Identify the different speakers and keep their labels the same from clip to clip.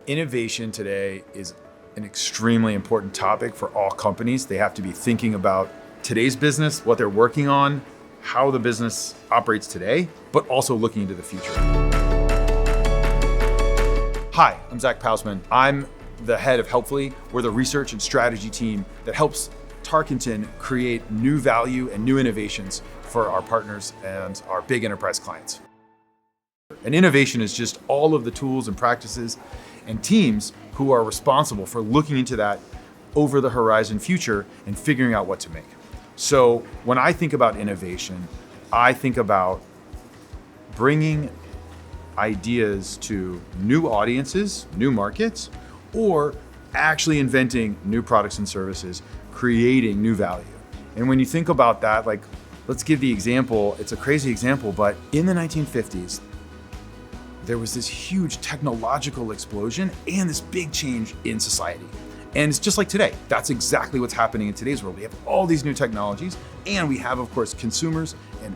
Speaker 1: Innovation today is an extremely important topic for all companies. They have to be thinking about today's business, what they're working on, how the business operates today, but also looking into the future. Hi, I'm Zach Pousman. I'm the head of Helpfully. We're the research and strategy team that helps Tarkenton create new value and new innovations for our partners and our big enterprise clients. And innovation is just all of the tools and practices and teams who are responsible for looking into that over the horizon future and figuring out what to make. So when I think about innovation, I think about bringing ideas to new audiences, new markets, or actually inventing new products and services, creating new value. And when you think about that, like, let's give the example, it's a crazy example, but in the 1950s, there was this huge technological explosion and this big change in society. And it's just like today. That's exactly what's happening in today's world. We have all these new technologies, and we have, of course, consumers and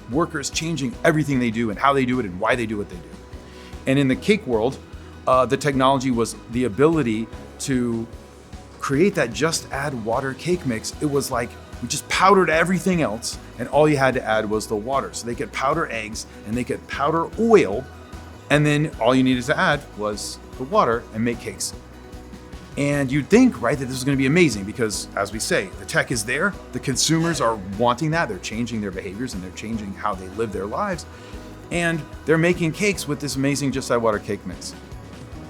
Speaker 1: workers changing everything they do and how they do it and why they do what they do. And in the cake world, the technology was the ability to create that just add water cake mix. It was like we just powdered everything else, and all you had to add was the water. So they could powder eggs and they could powder oil, and then all you needed to add was the water and make cakes. And you'd think, right, that this is going to be amazing because, as we say, the tech is there, the consumers are wanting that, they're changing their behaviors and they're changing how they live their lives, and they're making cakes with this amazing just add water cake mix.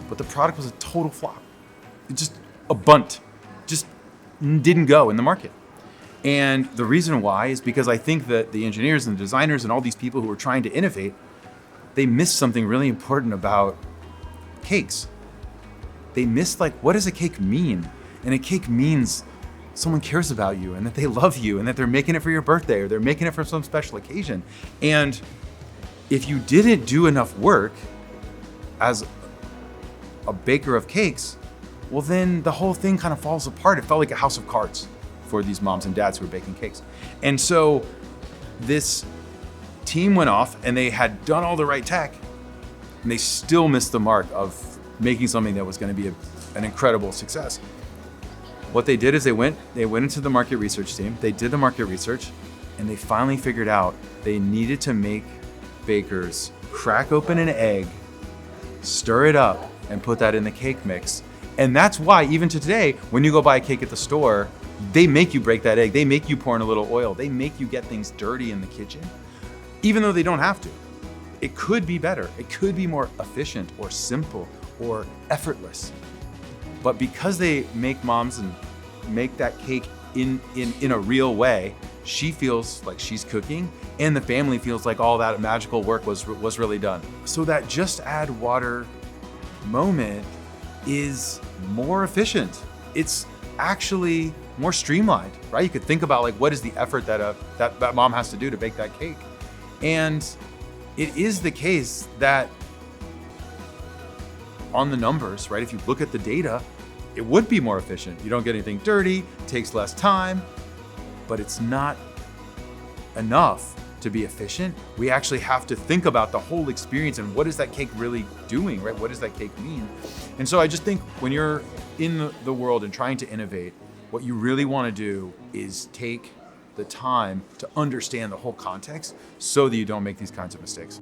Speaker 1: But the product was a total flop. It just a bunt, just didn't go in the market. And the reason why is because I think that the engineers and the designers and all these people who are trying to innovate, they missed something really important about cakes. They missed, like, what does a cake mean? And a cake means someone cares about you and that they love you and that they're making it for your birthday or they're making it for some special occasion. And if you didn't do enough work as a baker of cakes, well, then the whole thing kind of falls apart. It felt like a house of cards for these moms and dads who were baking cakes. And so this team went off and they had done all the right tech and they still missed the mark of making something that was going to be an incredible success. What they did is they went into the market research team, they did the market research, and they finally figured out they needed to make bakers crack open an egg, stir it up, and put that in the cake mix. And that's why even to today, when you go buy a cake at the store, they make you break that egg, they make you pour in a little oil, they make you get things dirty in the kitchen, even though they don't have to. It could be better, it could be more efficient or simple or effortless. But because they make moms and make that cake in a real way, she feels like she's cooking and the family feels like all that magical work was really done. So that just add water moment is more efficient. It's actually more streamlined, right? You could think about, like, what is the effort that mom has to do to bake that cake? And it is the case that on the numbers, right? If you look at the data, it would be more efficient. You don't get anything dirty, it takes less time, but it's not enough to be efficient. We actually have to think about the whole experience and what is that cake really doing, right? What does that cake mean? And so I just think when you're in the world and trying to innovate, what you really want to do is take the time to understand the whole context so that you don't make these kinds of mistakes.